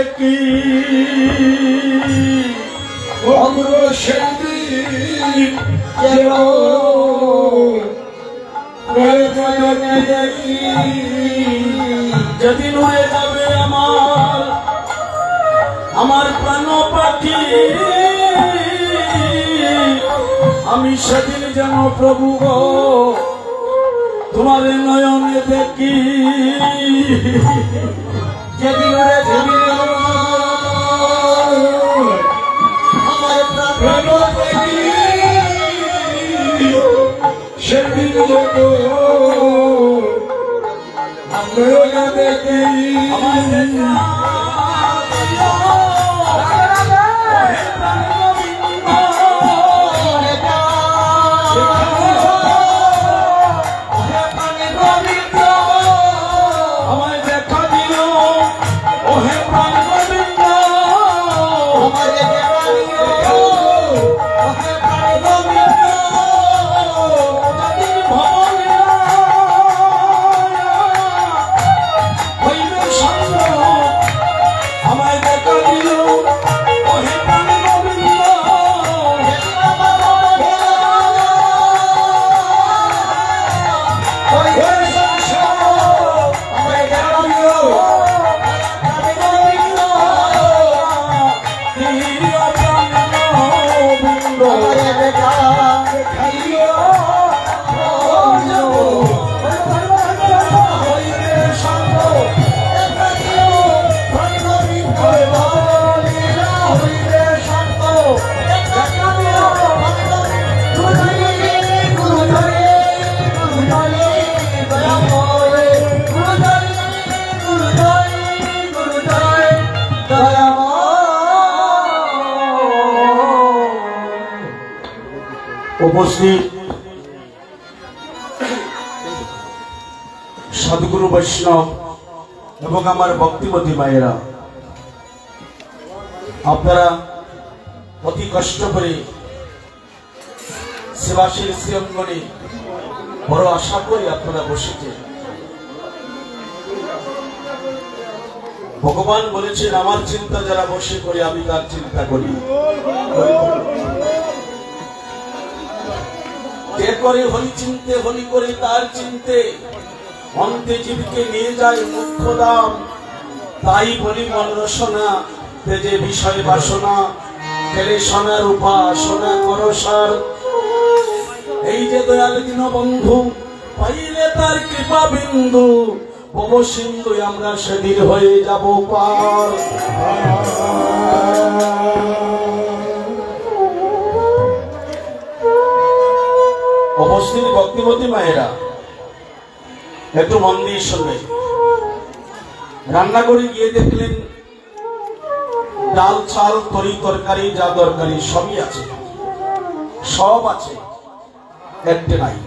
দেখি অগ্রসেনদিন যেদিন হয়ে যাবে আমার প্রাণ পাখি, আমি সেদিন যেন প্রভু গো তোমার নয়নে দেখি। যেদিন আমার প্রাণ পাখি সেদিন আমরা দেখি। উপস্থিত সদ্গুরু বৈষ্ণব এবং আমার ভক্তিমতী মায়েরা, আপনারা অতি কষ্ট করে সেবাশীল শ্রীঅঙ্গনে বড় আশা করে আপনারা বসেছেন। ভগবান বলেছেন আমার চিন্তা যারা বসে করে আমি তার চিন্তা করি। যে করে হরি চিনতে হরি করে তার চিনতে, অন্তে জীবকে নিয়ে যায় মুখ্য দাম। তাই বলি মন রসনা তেজে বিষয় বাসনা, খেলে সোনার উপাসনা করসার। এই যে দয়াল দীনবন্ধু পাইলে তার কৃপা বিন্দু, ভব সিন্ধু আমরা সেদিন হয়ে যাব পার। উপস্থিত ভক্তিমতী মায়েরা, একটু মন দিয়ে শুনবেন। রান্না করে গিয়ে দেখলেন ডাল চাল তরি তরকারি যা দরকারি সবই আছে, সব আছে, একটা নাই।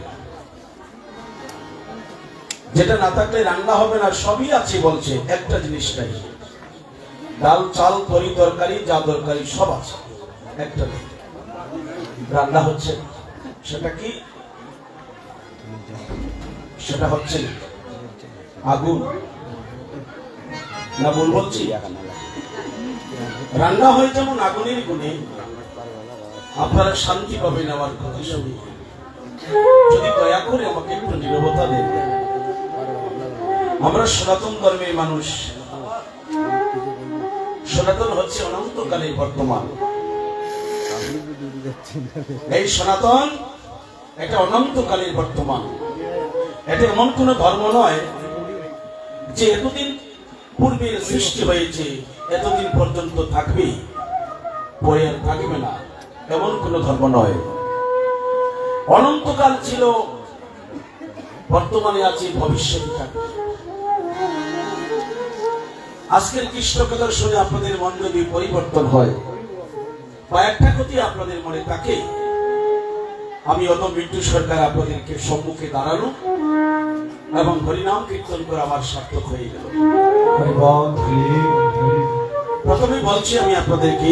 যেটা না থাকলে রান্না হবে না, সবই আছে বলছে, একটা জিনিস নাই। ডাল চাল তরি তরকারি যা দরকারি সব আছে, একটা নেই, রান্না হচ্ছে। সেটা কি? সেটা হচ্ছে আগুন। না ভুল বলছি? রান্না হয় যেমন আগুনের গুণে, আপনারা শান্তি পাবেন আমার কথা শুনে। যদি দয়া করে আমাকে একটু নীরবতা দেন। আমরা সনাতন ধর্মের মানুষ। সনাতন হচ্ছে অনন্তকালের বর্তমান। এই সনাতন একটা অনন্তকালের বর্তমান। এটা এমন কোন ধর্ম নয় যে এতদিন পূর্বে সৃষ্টি হয়েছে, এতদিন পর্যন্ত থাকবে, পরে আর থাকবে না, এমন কোন ধর্ম নয়। অনন্তকাল ছিল, বর্তমানে আছে, ভবিষ্যতে থাকবে। আজকের কৃষ্ণ কথা শুনে আপনাদের মন যদি পরিবর্তন হয় বা একটা ক্ষতি আপনাদের মনে থাকে, আমি অত মৃত্যু সরকার আপনাদেরকে সম্মুখে দাঁড়ানো এবং হরিনাম কীর্তন করে আমার সার্থক হয়ে গেল। প্রথমে বলছি আমি আপনাদেরকে,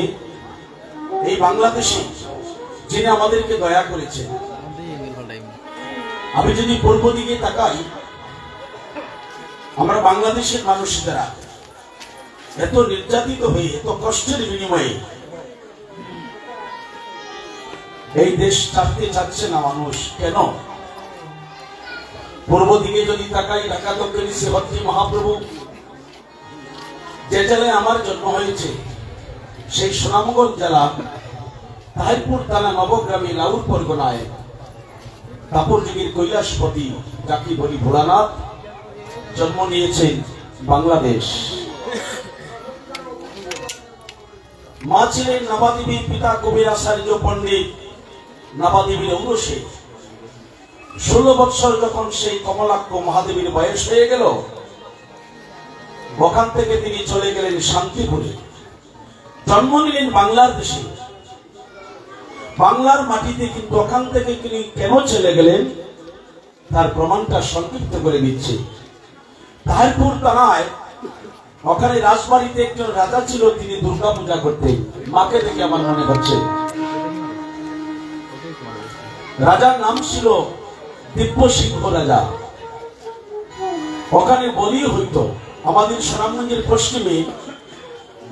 এই বাংলাদেশে যিনি আমাদেরকে দয়া করেছেন, আমি যদি পূর্ব দিকে তাকাই, আমরা বাংলাদেশের মানুষেরা এত নির্যাতিত হয়ে এত কষ্টের বিনিময়ে এই দেশ ছাড়তে চাচ্ছে না মানুষ। কেন? পূর্ব দিকে যদি তাকাই, ঢাকা দক্ষিণ শ্রীভদ্রী মহাপ্রভু যে জেলায় আমার জন্ম হয়েছে সেই সুনামগঞ্জ জেলা তাহিরপুর থানা নবগ্রামী লাউর পরগনায় কাপুর যুগের কৈলাসপতি যাকে বলি ভোলানাথ জন্ম নিয়েছেন বাংলাদেশ। মা ছিলেন নবাদেবী, পিতা কবির আচার্য পণ্ডিত। নবাদেবীর ঔরসে 16 বৎসর যখন সেই কমলাক্ষ মহাদেবীর বয়স হয়ে গেল, ওখান থেকে তিনি চলে গেলেন শান্তিপুরে, জন্ম নিলেন বাংলার দেশে, বাংলার মাটিতে। কিন্তু ওখান থেকে তিনি কেন চলে গেলেন তার প্রমাণটা সংক্ষিপ্ত করে দিচ্ছে। তাহিরপুর থানায় ওখানে রাজবাড়িতে একজন রাজা ছিল, তিনি দুর্গা পূজা করতেন। মাকে দেখে আমার মনে হচ্ছে রাজার নাম ছিল দিব্য সিংহ রাজা। ওখানে বলি হইতো। আমাদের সুনামগঞ্জের পশ্চিমে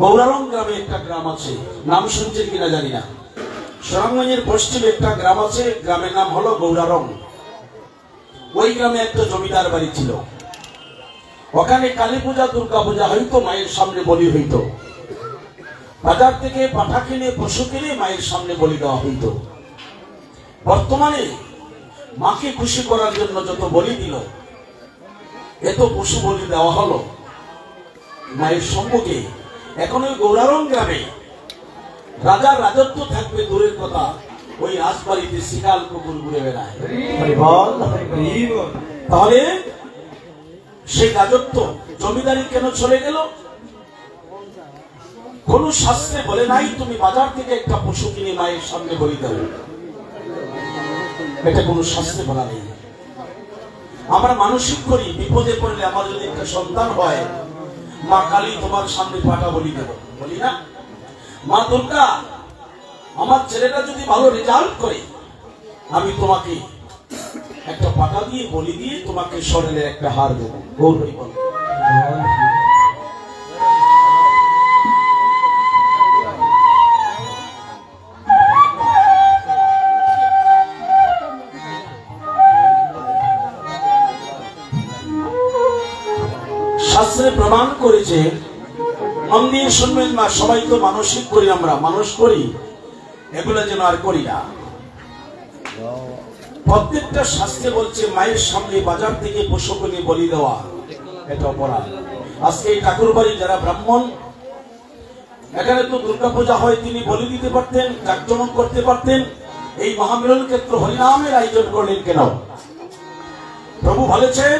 গৌরারং গ্রামে একটা গ্রাম আছে, নাম শুনছেন কিনা জানি না। সুনামগঞ্জের পশ্চিমে একটা গ্রাম আছে, গ্রামের নাম হলো গৌরারং। ওই গ্রামে একটা জমিদার বাড়ি ছিল। ওখানে কালী পূজা, দুর্গা পূজা হইতো, মায়ের সামনে বলি হইতো। বাজার থেকে পাঠা কিনে, পশু কিনে মায়ের সামনে বলি দেওয়া হইতো। বর্তমানে মাকে খুশি করার জন্য যত বলি দিল, এত পশু বলি দেওয়া হলো মায়ের সম্মুখে। এখন ওই গৌরারং গ্রামে রাজার রাজত্ব থাকবে দূরের কথা, ওই রাজবাড়িতে শিকাল কুকুর ঘুরে বেড়ায়। তাহলে সেই রাজত্ব, জমিদারি কেন চলে গেল? কোন শাস্ত্রে বলে নাই তুমি বাজার থেকে একটা পশু কিনে মায়ের সামনে বলি দাও, এটা কোন শাস্ত্রে বলা নেই। আমরা মানসিক করি বিপদে পড়লে আমার যদি একটা সন্তান হয়, মা কালী তোমার সামনে পাটা বলি দেব, বলি না? মা দুর্গা আমার ছেলেটা যদি ভালো রেজাল্ট করে, আমি তোমাকে একটা পাটা দিয়ে বলি দিয়ে তোমাকে স্বর্ণের একটা হার দেবো। গৌর হরি বল। শাস্ত্রে প্রমাণ করেছে, মন দিয়ে শুনবেন না, সবাই তো মানসিক করি, আমরা মানুষ করি, এগুলো যেন আর করি না। প্রত্যেকটা শাস্ত্রে বলছে মায়ের সামনে বাজার থেকে পশু কিনে বলি দেওয়া এটা অপরাধ। আজকে এই ঠাকুর বাড়ি যারা ব্রাহ্মণ, এখানে তো দুর্গা পূজা হয়, তিনি বলি দিতে পারতেন, জাঁকজমক করতে পারতেন। এই মহামিলন ক্ষেত্র হরিনামের আয়োজন করলেন কেন? প্রভু বলেছেন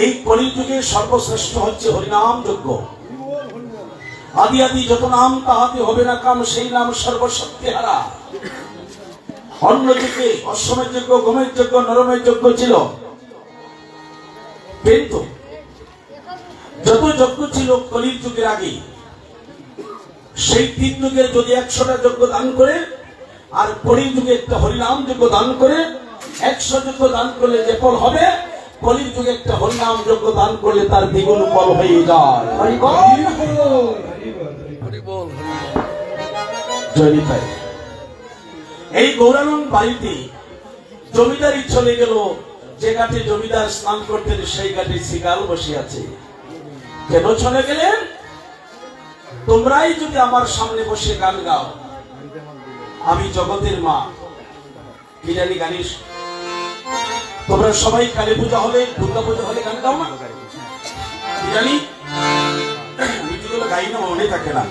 এই কলিযুগে সর্বশ্রেষ্ঠ হচ্ছে হরিনাম যজ্ঞ। আদি আদি যত নাম তাহাতে হবে না কাম, সেই নাম সর্বশক্তি হারা। অন্য যুগে অশ্বমের যজ্ঞ, গমের যজ্ঞ, নরমের যজ্ঞ ছিল, কিন্তু যত যজ্ঞ ছিল কলির যুগের আগে, সেই 3 যুগের যদি 100টা যজ্ঞ দান করে, আর কলির যুগে একটা হরিনাম যজ্ঞ দান করে, 100 যজ্ঞ দান করলে যে ফল হবে, কলির যুগে একটা হরিনাম যজ্ঞ দান করলে তার দ্বিগুণ ফল হয়ে যায়। এই গৌরারং বাড়িতে জমিদারি চলে গেল, যে ঘাটে জমিদার স্নান করতেন সেই ঘাটে শিকাল বসে আছে। কেন চলে গেলেন? তোমরাই যদি আমার সামনে বসে গান গাও, আমি জগতের মা, কি জানি গানিস, তোমরা সবাই কালী পূজা হলে, দুর্গা পূজা হলে গান গাও না, কি জানি মিটিগুলো গাই না, মনে থাকে না।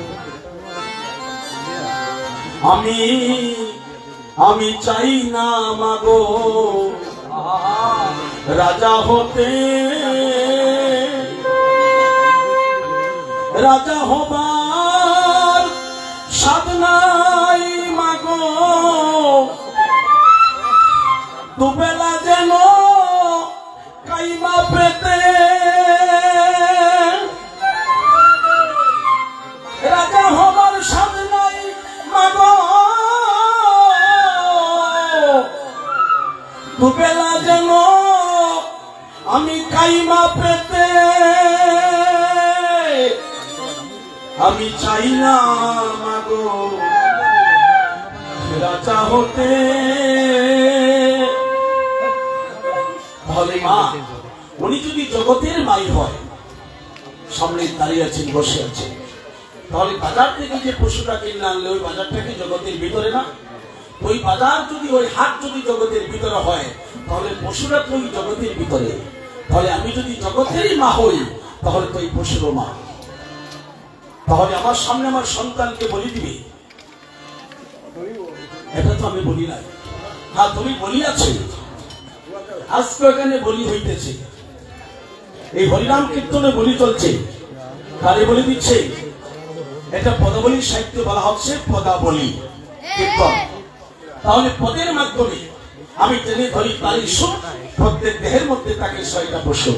আমি চাই না মাগো রাজা হতে, রাজা হবার সাধনাই মাগো, দুবেলা যেন কাইমা পেতে, রাজা হবার সাধনাই মাগো, দুবেলা যেন আমি কাইমা পেতে, আমি চাই না মাগো রাজা হতে। তাহলে মা উনি যদি জগতের মাই হয়, সামনে দাঁড়িয়ে আছেন, বসে আছেন, তাহলে বাজার থেকে যে পশুটা কিনে আনলে ওই বাজারটা কি জগতের ভিতরে না? ওই বাজার যদি, ওই হাট যদি জগতের ভিতরে হয়, তাহলে পশুরা তো ওই জগতের ভিতরে। তাহলে আমি যদি জগতেরই মা হই, তাহলে তো এই পশুরও মা। তাহলে আমার সামনে আমার সন্তানকে বলি দিবে, এটা তো আমি বলি নাই। হ্যাঁ, তুমি বলি আছে, আজকে এখানে বলি হইতেছে, এই হরিনাম কীর্তনে বলি চলছে, কারে বলি দিচ্ছে? এটা পদাবলীর সাহিত্যে বলা হচ্ছে পদাবলী কীর্তন। তাহলে পদের মাধ্যমে আমি টেনে ধরি তারই সুখ, প্রত্যেক দেহের মধ্যে থাকে ৬টা পশু,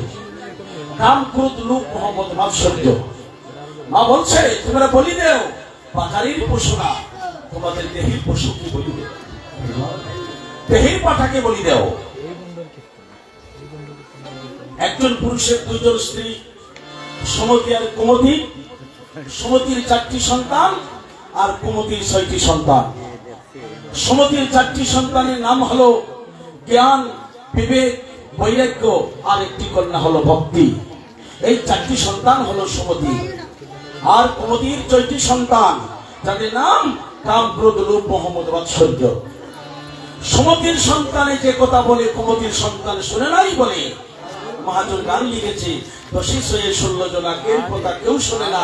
কাম, ক্রোধ, লোভ, মোহ, মদ, মাৎসর্য। মা বলছে তোমরা বলি দেও, বাজারের পশু না, তোমাদের দেহের পশুকে বলি দেও, দেহের পাঠাকে বলি দেও। একজন পুরুষের 2 জন স্ত্রী, সুমতি আর কুমতি। সুমতির 4টি সন্তান আর কুমতির 6টি সন্তান। সুমতির 4টি সন্তানের নাম হলো জ্ঞান, বিবেক, বৈরাগ্য, আর একটি কন্যা হলো ভক্তি। এই 4টি সন্তান হলো সুমতি। আর কুমতির 6টি সন্তান, যাদের নাম কাম, ক্রোধ, লোভ, মোহ, মদ, মাৎসর্য। সুমতির সন্তানে যে কথা বলে কুমতির সন্তান শুনে নাই বলে মহাজন গান লিখেছে, 10 হয়ে 16 জনা, কেউ কথা কেউ শোনে না,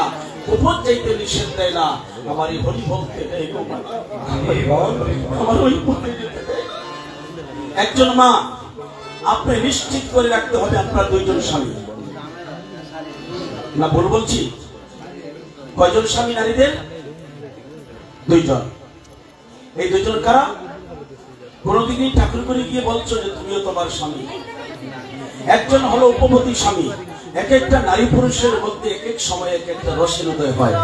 উপর যাইতে নিষেধ দেয় না, আমার এই হরি ভক্তে আমার ওই। একজন মা, আপনি নিশ্চিত করে রাখতে হবে আপনার 2 জন স্বামী। না ভুল বলছি? কয়জন স্বামী নারীদের? 2 জন। এই 2 জন কারা? কোনদিনই ঠাকুর করে গিয়ে বলছো যে তুমিও তোমার স্বামী? একজন হলো উপপতি স্বামী। এক একটা নারী পুরুষের মধ্যে এক এক সময় এক একটা রসের উদয় হয়।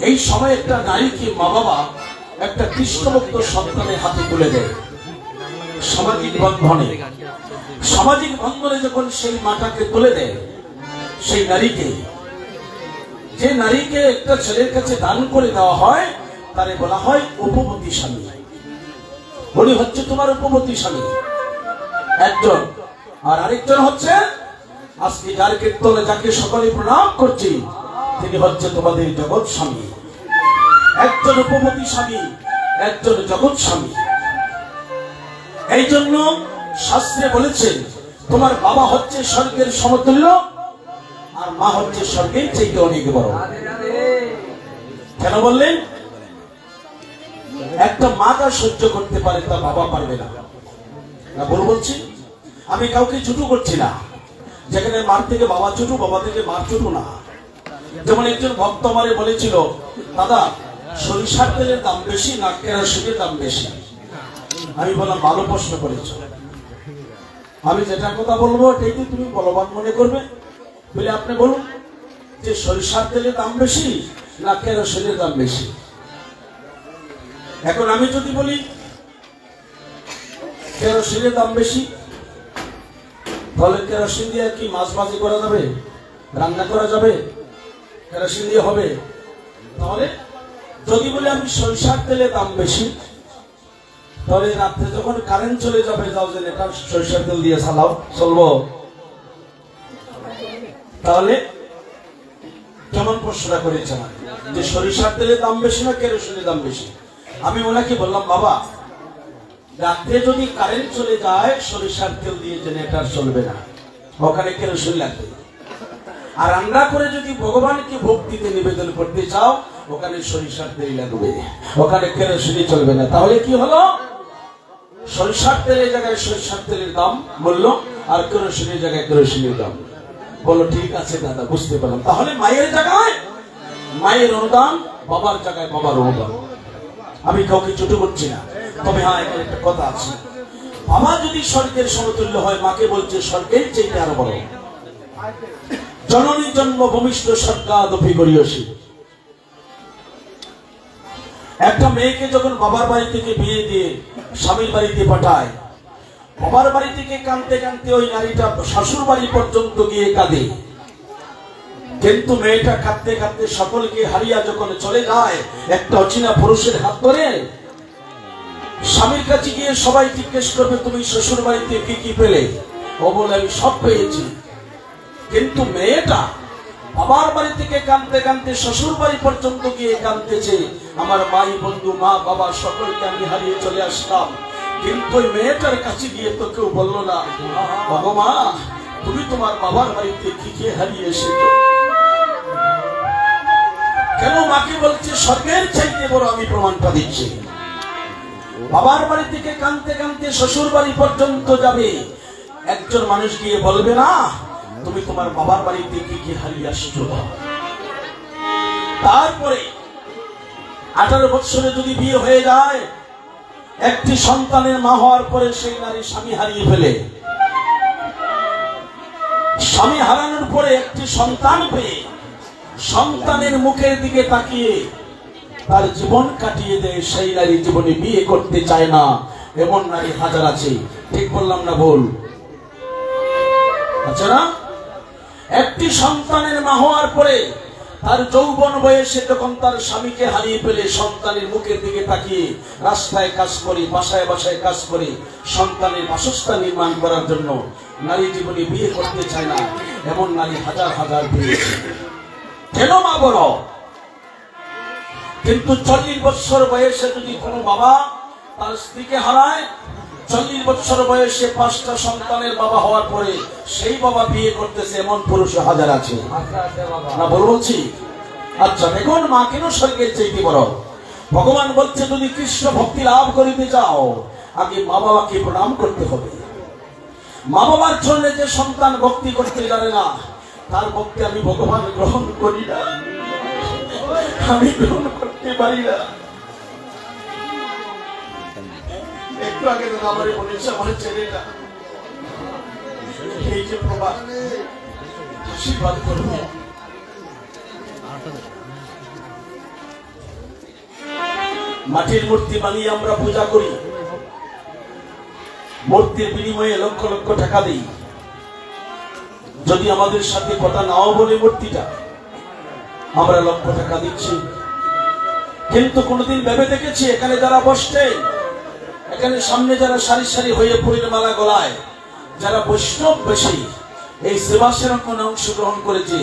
এই সময় একটা নারীকে মা বাবা একটা কৃষ্ণভক্ত সন্তানের হাতে তুলে দেয় সামাজিক বন্ধনে। সামাজিক বন্ধনে যখন সেই মাটাকে তুলে দেয়, সেই নারীকে, যে নারীকে একটা ছেলের কাছে দান করে দেওয়া হয়, তারে বলা হয় উপপতি স্বামী। উনি হচ্ছে তোমার উপপতি স্বামী একজন। আর আরেকজন হচ্ছে আজকে যার কীর্তনে যাকে সকলে প্রণাম করছি, তিনি হচ্ছে তোমাদের জগৎ স্বামী। একজন উপপতি স্বামী, একজন জগৎ স্বামী। এই জন্য শাস্ত্রে বলেছে তোমার বাবা হচ্ছে স্বর্গের সমতুল্য, আর মা হচ্ছে স্বর্গের চাইতে অনেক বড়। কেন বললেন? একটা মা যা সহ্য করতে পারে তা বাবা পারবে না। না বল বলছি, আমি কাউকে ছোট করছি না। যেখানে মার থেকে বাবা ছোট, বাবা থেকে মার ছোট না। যেমন একজন ভক্ত আমারে বলেছিল, দাদা সরিষার তেলের দাম বেশি না কেরোসিনের দাম বেশি? আমি বললাম ভালো প্রশ্ন করেছ, আমি যেটা কথা বলবো এটাই তুমি বলবান মনে করবে। বলে আপনি বলুন যে সরিষার তেলের দাম বেশি না কেরোসিনের দাম বেশি? এখন আমি যদি বলি কেরোসিনের দাম বেশি, তাহলে কেরোসিন দিয়ে কি মাছ ভাজি করা যাবে, রান্না করা যাবে? কেরোসিন দিয়ে হবে। তাহলে যদি বলি আমি সরিষার তেলের দাম বেশি, তাহলে রাত্রে যখন কারেন্ট চলে যাবে, যাও যে এটা সরিষার তেল দিয়ে চালাও, চলবো? তাহলে কেমন প্রশ্নটা করেছে যে সরিষার তেলের দাম বেশি না কেরোসিনের দাম বেশি? আমি ওনাকে বললাম, বাবা রাত্রে যদি কারেন্ট চলে যায়, সরিষার তেল দিয়ে জেনারেটর চলবে না, ওখানে কেরোসিন লাগবে। আর রান্না করে যদি ভগবানকে ভক্তিতে নিবেদন করতে চাও, ওখানে সরিষার তেল লাগবে, ওখানে কেরোসিন চলবে না। তাহলে কি হলো? সরিষার তেলের জায়গায় সরিষার তেলের দাম মূল্য, আর কেরোসিনের জায়গায় কেরোসিনের দাম। বলো ঠিক আছে দাদা, বুঝতে পারলাম। তাহলে মায়ের জায়গায় মায়ের অনুদান, বাবার জায়গায় বাবার অনুদান। আমি কাউকে ছোট করছি না, তবে হ্যাঁ এখানে একটা কথা আছে, বাবা যদি স্বর্গের সমতুল্য হয়, মাকে বলছে স্বর্গের চাইতে আরো বড়। জননী জন্ম ভূমিষ্ঠ স্বর্গাদপি গরীয়সী। একটা মেয়েকে যখন বাবার বাড়ি থেকে বিয়ে দিয়ে স্বামীর বাড়িতে পাঠায়, বাবার বাড়ি থেকে কাঁদতে কাঁদতে ওই নারীটা শ্বশুর বাড়ি পর্যন্ত গিয়ে কাঁদে। কিন্তু মেয়েটা কাঁদতে কাঁদতে সকলকে হারিয়ে যখন চলে যায়, একটা অচেনা পুরুষের হাত ধরে স্বামীর কাছে গিয়ে সবাই জিজ্ঞেস করবে তুমি শ্বশুর বাড়িতে কি কি পেলে? ও বলে আমি সব পেয়েছি। কিন্তু মেয়েটা বাবার বাড়ি থেকে কাঁদতে কাঁদতে শ্বশুর বাড়ি পর্যন্ত গিয়ে কাঁদতেছে, আমার মাই বন্ধু মা বাবা সকলকে আমি হারিয়ে চলে আসলাম। কিন্তু ওই মেয়েটার কাছে গিয়ে তো কেউ বললো না বাবা মা তুমি তোমার বাবার বাড়িতে কি কি হারিয়ে এসেছো? কেন মাকে বলছে স্বর্গের চাইতে বড় আমি প্রমাণটা দিচ্ছি। বাবার বাড়ি থেকে কাঁদতে কাঁদতে শ্বশুর বাড়ি পর্যন্ত যাবে, একজন মানুষ গিয়ে বলবে না তুমি তোমার বাবার বাড়িতে কি কি হারিয়ে আসছো। তারপরে 18 বছরে যদি বিয়ে হয়ে যায়, একটি সন্তানের মা হওয়ার পরে সেই নারী স্বামী হারিয়ে ফেলে। স্বামী হারানোর পরে একটি সন্তান পেয়ে সন্তানের মুখের দিকে তাকিয়ে তার জীবন কাটিয়ে দেয়, সেই নারী জীবনে বিয়ে করতে চায় না। এমন নারী হাজার আছে। ঠিক বললাম না ভুল? আচ্ছা না? একটি সন্তানের মা হওয়ার পরে তার যৌবন বয়সে যখন তার স্বামীকে হারিয়ে ফেলে সন্তানের মুখের দিকে তাকিয়ে রাস্তায় কাজ করে, বাসায় বাসায় কাজ করে সন্তানের বাসস্থান নির্মাণ করার জন্য নারী জীবনে বিয়ে করতে চায় না। এমন নারী হাজার হাজার পেয়েছে। কেন মা বড়? কিন্তু 40 বছর বয়সে যদি কোনো বাবা তার স্ত্রীকে হারায়, 40 বছর বয়সে 5টা সন্তানের বাবা হওয়ার পরে সেই বাবা বিয়ে করতেছে, এমন পুরুষ হাজার আছে না? বলছি আচ্ছা দেখুন মা কেন স্বর্গের চাইতে বড়। ভগবান বলছে যদি কৃষ্ণ ভক্তি লাভ করিতে চাও আগে মা বাবাকে প্রণাম করতে হবে। মা বাবার জন্য যে সন্তান ভক্তি করতে জানে না তার ভক্তি আমি ভগবান গ্রহণ করি না, আমি গ্রহণ করতে পারি না। একটু আগে তো আমার বলেছে আমার ছেলেটা এই যে প্রভা আশীর্বাদ করবে। মাটির মূর্তি বানিয়ে আমরা পূজা করি, মূর্তির বিনিময়ে লক্ষ লক্ষ টাকা দিই। যদি আমাদের সাথে কথা নাও বলে মূর্তিটা আমরা লক্ষ টাকা দিচ্ছি, কিন্তু কোনদিন ভেবে দেখেছি এখানে যারা বসছে, এখানে সামনে যারা সারি সারি হয়ে ফুলের মালা গলায়, যারা বৈষ্ণব বেশি এই সেবা সেরকম অংশগ্রহণ করেছে,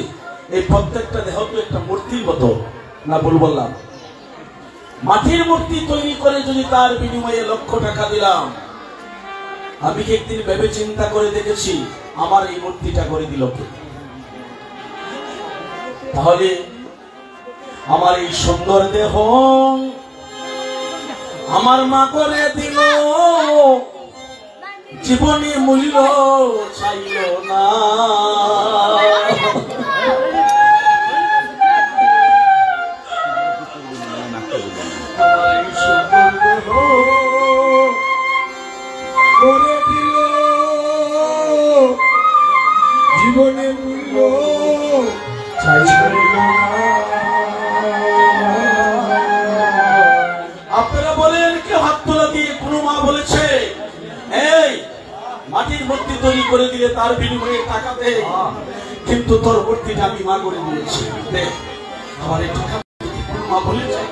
এই প্রত্যেকটা দেহ তো একটা মূর্তির মতো না? ভুল বললাম? মাটির মূর্তি তৈরি করে যদি তার বিনিময়ে লক্ষ টাকা দিলাম, আমি কি একদিন ভেবে চিন্তা করে দেখেছি আমার এই মূর্তিটা করে দিল কে? তাহলে আমার এই সুন্দর দেহ আমার মা করে দিল, জীবনে মূল্য চাইল না। করে দিল জীবনে মূল্য চাইল না। আপনারা বলেন কেউ হাত তোলা দিয়ে কোনো মা বলেছে এই মাটির মূর্তি তৈরি করে দিলে তার বিনিময়ে টাকা দে, কিন্তু তোর মূর্তিটা আমি মা করে দিয়েছি দে আমার এই টাকা? কোনো মা বলেছে?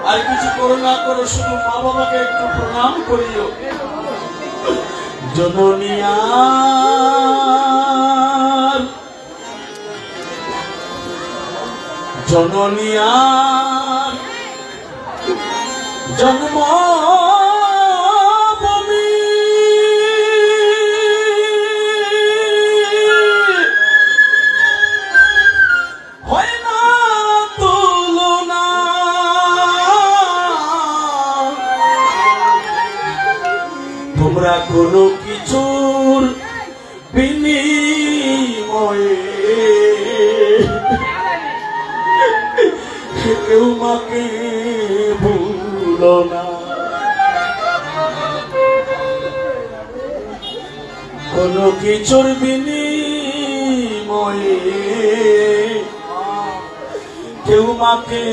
আর কিছু করো না করো, শুধু মা বাবাকে একটু প্রণাম করিও। জননিয়ার জননিয়ার জন্ম তোমরা কোনো কিছুর বিনিময়ে আমাকে ভুলো না। কোনো কিছুর বিনিময়ে কেউ মাকে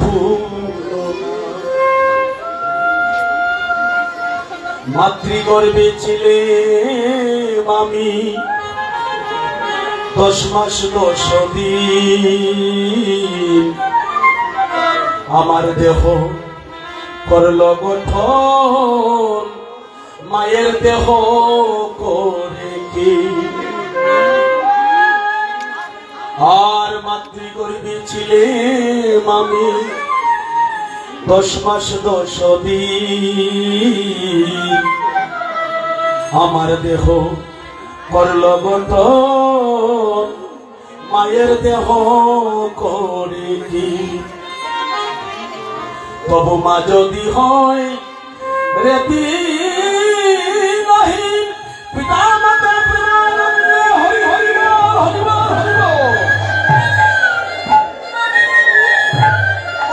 ভুলো না। মাতৃগর্ভে ছিলে আমি 10 মাস 10 দিন, আমার দেহ করল গঠন মায়ের দেহ করে কি। আর মাতৃগর্ভে ছিলে আমি 10 মাস 10 দিন, আমার দেহ করল গঠন মায়ের দেহ করে কি। তবু মা যদি হয় রেতি নাহি পিতা মাতা প্রেমানন্দ হরি হরি বল হরি বল হরি বল।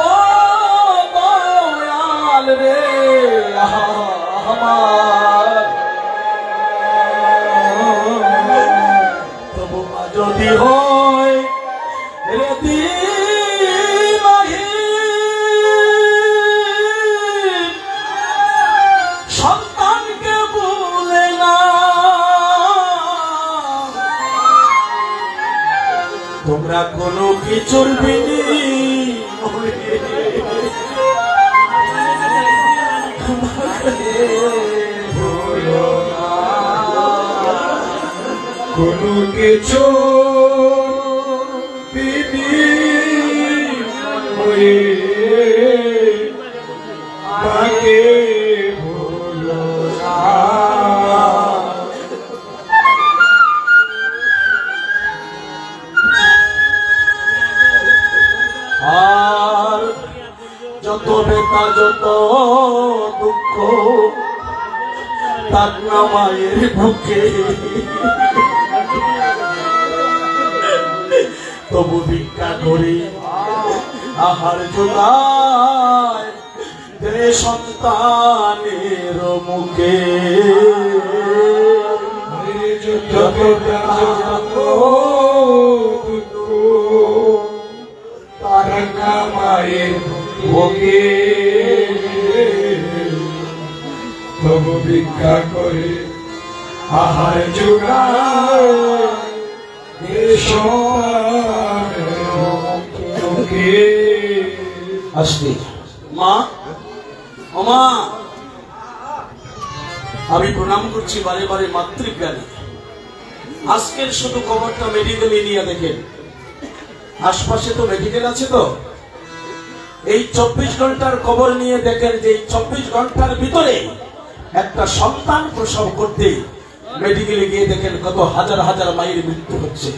ও দয়াল রে আমার, তবু মা যদি হয় রেতি নাহি সন্তানকে বলে না। তোমরা কোনো কিছুর বিনিময়ে ভুলো না। কোনো কিছু বিনিময়ে মাকে ভুলো না। আর যত বেতা যত দুঃখ তার না মায়ের বুকে, তবু ভিক্ষা করি আহার জোগায় দে সন্তানের মুখে। যত তার না মায়ের ভোগে, তবু ভিক্ষা করে আহার জোগায় আসতে। মা ও মা, আমি প্রণাম করছি বারে বারে মাতৃজ্ঞানী। আজকের শুধু খবরটা মেডিকেলে নিয়ে দেখেন, আশপাশে তো মেডিকেল আছে, তো এই 24 ঘন্টার খবর নিয়ে দেখেন যে এই 24 ঘন্টার ভিতরে একটা সন্তান প্রসব করতে মেডিকেলে গিয়ে দেখেন কত হাজার হাজার মায়ের মৃত্যু হচ্ছে।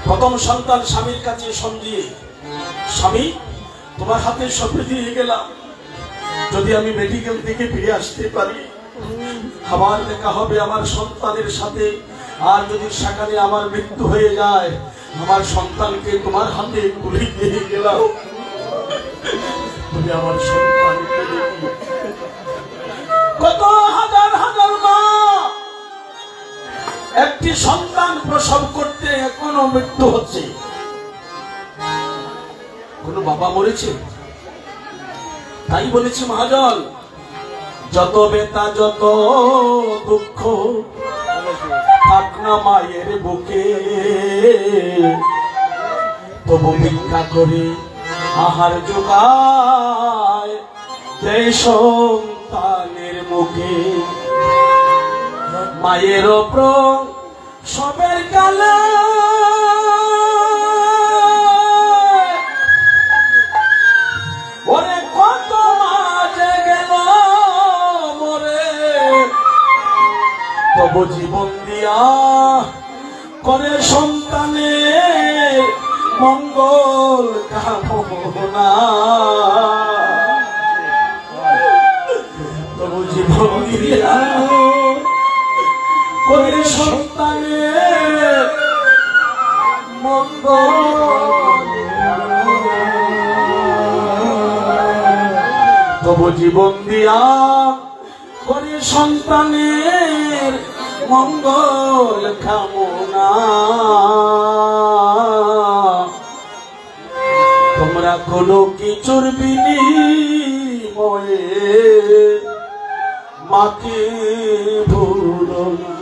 প্রথম সন্তান স্বামীর কাছে সন্ধিয়ে, স্বামী তোমার হাতে সঁপে দিয়ে গেলাম, যদি আমি মেডিকেল থেকে ফিরে আসতে পারি আবার দেখা হবে আমার সন্তানের সাথে, আর যদি সেখানে আমার মৃত্যু হয়ে যায় আমার সন্তানকে তোমার হাতে তুলে দিয়ে গেলাম, তুমি আমার সন্তানকে। কত হাজার হাজার মা একটি সন্তান প্রসব করতে এখনো মৃত্যু হচ্ছে। কোন বাবা মরেছে? তাই বলেছে মহাজন, যত বেতা যত দুঃখ থাক না মায়ের বুকে, তবু ভিক্ষা করে আহার জোগায় দেয় সন্তানের মুখে। মায়ের প্রসবের কালে ওরে কত মাঝে গেল মরে, তবু জীবন দিয়া করে সন্তানের মঙ্গল কামনা। তবু জীবন দিয়া করে সন্তানের মঙ্গল জীবন দিয়া করে সন্তানের মঙ্গল কামনা। তোমরা কোনো কিছুর বিনিময়ে মাকে ভুলো না।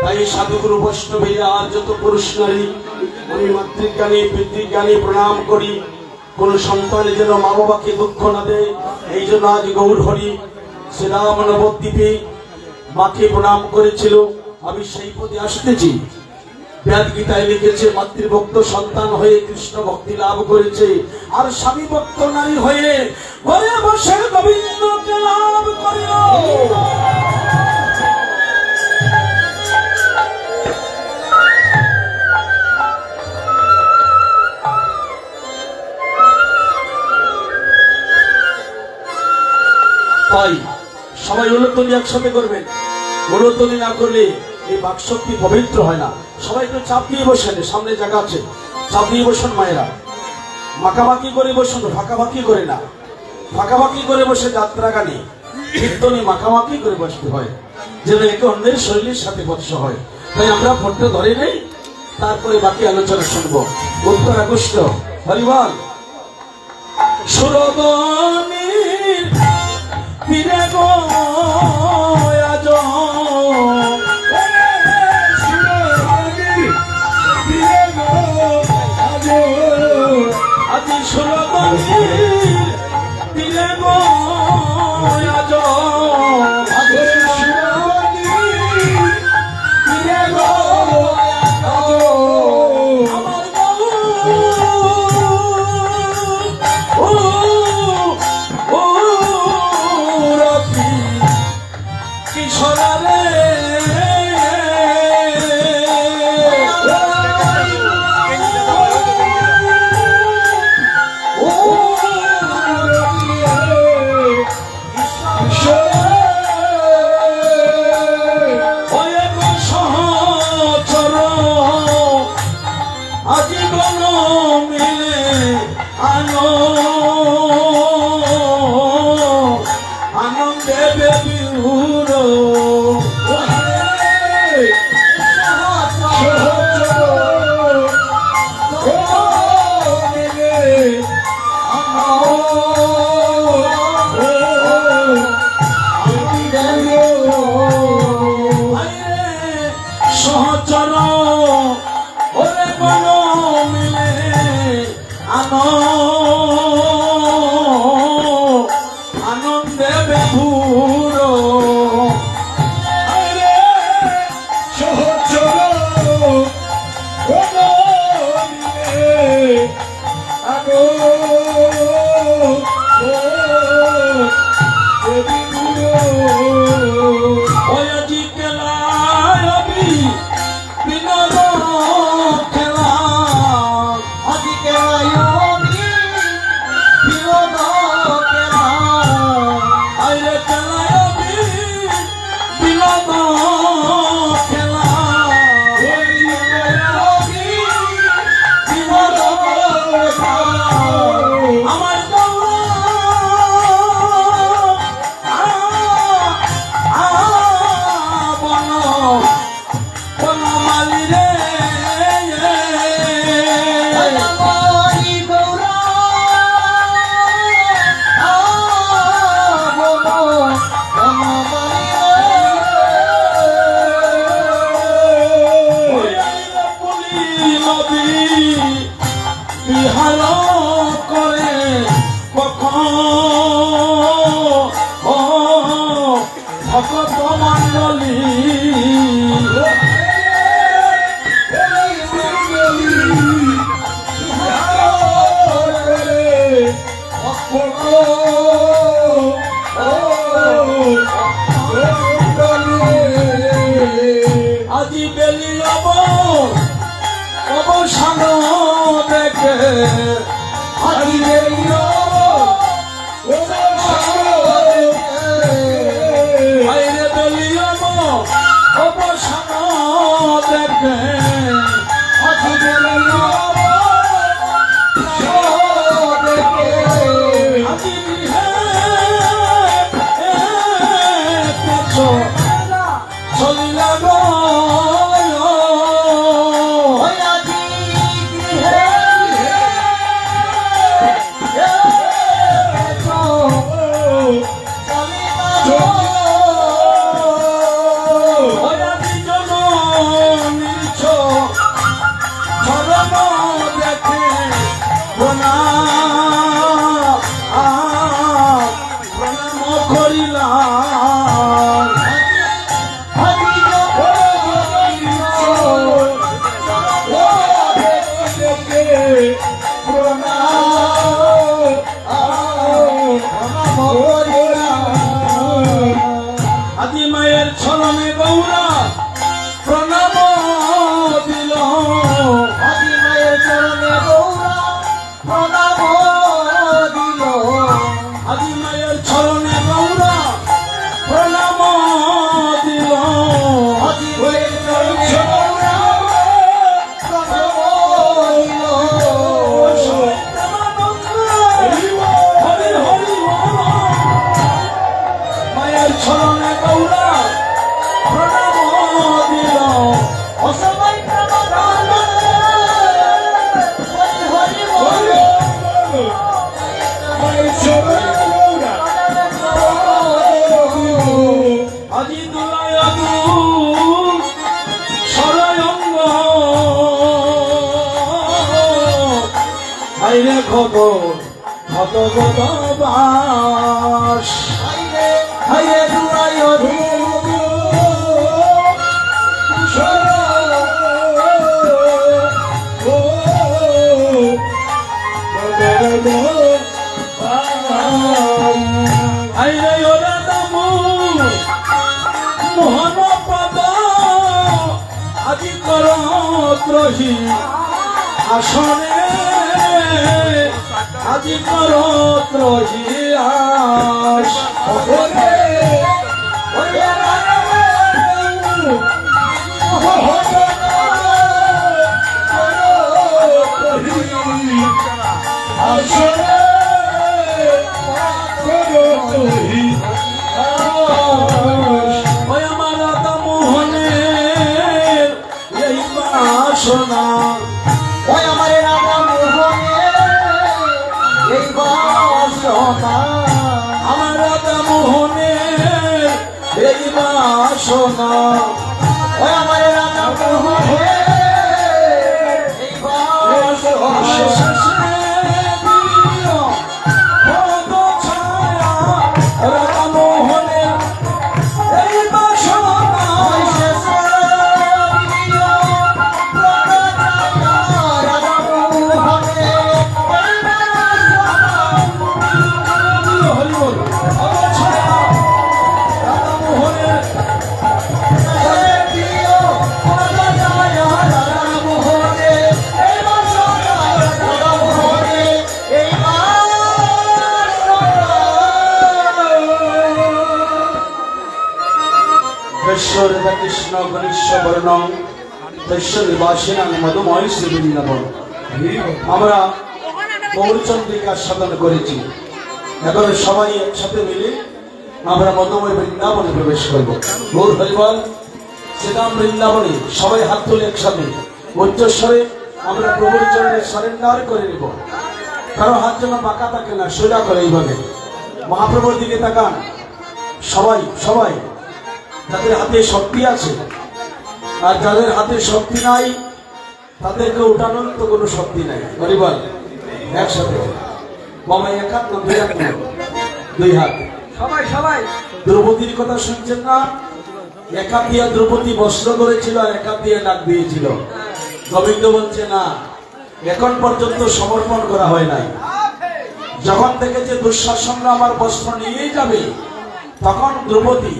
তাই সাধুগুরু বৈষ্ণবীরা আর যত পুরুষ নারী আমি মাতৃজ্ঞানী পিতৃজ্ঞানী প্রণাম করি। কোন সন্তান যেন মা বাবাকে দুঃখ না দেয়, এই জন্য আজ গৌর হরি শ্রীরাম নবদ্বীপে মাকে প্রণাম করেছিল। আমি সেই পদে আসতেছি। বেদ গীতায় লিখেছে মাতৃভক্ত সন্তান হয়ে কৃষ্ণ ভক্তি লাভ করেছে, আর স্বামী ভক্ত নারী হয়ে ঘরে বসে গোবিন্দকে লাভ করিল। তাই সবাই উলুধ্বনি একসাথে করবেন। উলুধ্বনি না করলে এই বাকশক্তি পবিত্র হয় না। সবাই একটু চাপ দিয়ে বসেন, সামনে জায়গা আছে, চাপ দিয়ে বসুন। মায়েরা মাখামাখি করে বসুন, ফাঁকাফাঁকি করে না। ফাঁকাফাঁকি করে বসে যাত্রা গানে কীর্তনে মাখামাখি করে বসতে হয়, যেন একে অন্যের শরীরের সাথে বৎস হয়। তাই আমরা ফোনটা ধরে নেই, তারপরে বাকি আলোচনা শুনবো। উত্তর আগস্ট হরিবল সুরবনীর তীরে গো আজ আজি সুরবনীর তীরে গো আজ Oh, চরণে গৌরা প্রণাম দিল আজি মায়ের চরণে গৌরা প্রণাম দিল আজি মায়ের চরণে গৌরা প্রণাম দিল আজি মায়ের চরণে গৌরা প্রণাম দিল হরি হরি মায়ের চরণে গৌরা প্রণাম দিল অসবাই প্রণাম হরি হরি আজি দুলায় সরয়ঙ্গ আইরে ক্ষত ক্ষত ক্ষত বাস হাইরে দুলায় আইরে ওরা দামু মোহন পদ আজি কর ত্রহি আসনে আজি কর ত্রহি আস ওই আমার রাধা মোহনের এই বাসনা ওই আমার রাধা মোহনের এই বাসনা আমার রাধা মোহনের এই বাসনা ওই আমার রাধা মোহনের এই বাসনা রাধা মোহনের এই বাসনা রাধা মোহনের হরি বল রাধা মোহনের ঈশ্বর কৃষ্ণ গণেশ বর্ণ দৈশ্য নিবাসিনা মধুময় শ্রী বৃন্দাবন আমরা গৌরচন্দ্রিকা সাধন করেছি। এখন সবাই একসাথে মিলে আমরা মধুময় বৃন্দাবনে প্রবেশ করব। গৌর হরিবল শ্রীরাম বৃন্দাবনে সবাই হাত তুলে একসাথে উচ্চস্বরে আমরা প্রভুর চরণে সারেন্ডার করে নেব। কারো হাত যেন বাঁকা থাকে না, সোজা করে এইভাবে মহাপ্রভুর দিকে তাকান। সবাই সবাই যাদের হাতে শক্তি আছে আর যাদের হাতে শক্তি নাই তাদেরকে উঠানোর তো কোনো শক্তি নাই। হরিবল একসাথে বাবা এক হাত না দুই হাত, দুই হাত সবাই সবাই দ্রৌপদীর কথা শুনছেন না? এক হাত দিয়ে দ্রৌপদী বস্ত্র করেছিল আর এক হাত দিয়ে ডাক দিয়েছিল। গোবিন্দ বলছে না, এখন পর্যন্ত সমর্পণ করা হয় নাই। যখন থেকে যে দুঃশাসনরা আমার বস্ত্র নিয়েই যাবে তখন দ্রৌপদী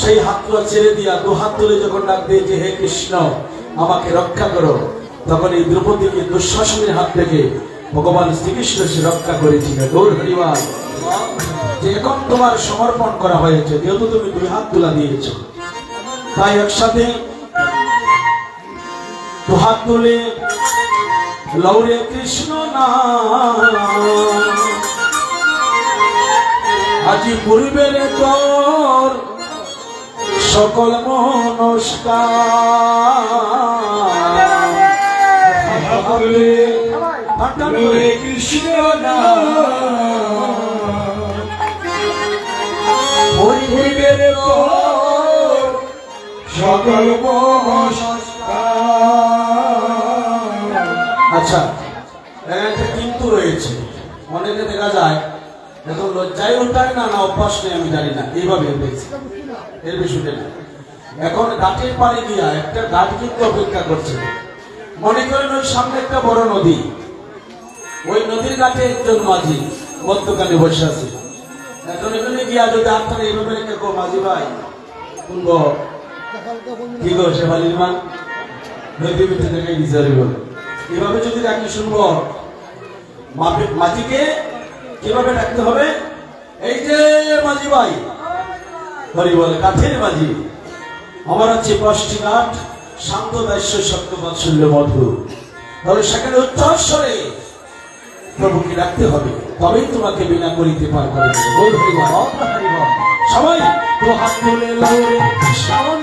সেই হাতটা ছেড়ে দিয়া দু হাত তুলে যখন ডাক দিয়েছে হে কৃষ্ণ আমাকে রক্ষা করো, তখন এই দ্রৌপদীকে দুঃশাসনের হাত থেকে ভগবান শ্রীকৃষ্ণ সে রক্ষা করেছিল। গৌর হরিবল যে এখন তোমার সমর্পণ করা হয়েছে, যেহেতু তুমি দুই হাত তুলা দিয়েছ, তাই একসাথে দু হাত তুলে লৌরে কৃষ্ণ নাম আজি পূর্বের তোর সকল মনস্কার কৃষ্ণ পূর্বের তোর সকল আচ্ছা, একটা কিন্তু রয়েছে। অনেকে দেখা যায় এখন লজ্জায় ওঠায় না, না অভ্যাস নেই আমি জানি না, এইভাবে হয়েছে, এর বেশি না। এখন ঘাটের পাড়ে গিয়া একটা ঘাট কিন্তু অপেক্ষা করছে। মনে করেন ওই সামনে একটা বড় নদী, ওই নদীর ঘাটে একজন মাঝি মধ্যখানে বসে আছে। এখন এখানে গিয়া যদি আপনারা এইভাবে রেখে মাঝি ভাই শুনব কি গো শেফালির মা নদী মিঠে থেকে বিচারি বল এভাবে যদি ডাকি শুনব মাঝিকে কিভাবে ডাকতে হবে এই যে মাঝি ভাই হরি বলে কাঠের মাঝি আমার আছে 5টি কাঠ শান্ত দাস্য সত্য বাৎসল্য মধুর তাহলে সেখানে উচ্চস্বরে প্রভুকে ডাকতে হবে তবেই তোমাকে বিনা করিতে পার করে দেবে। বল হরি বল। সবাই তো হাত তুলে লাউরে শ্রাবণ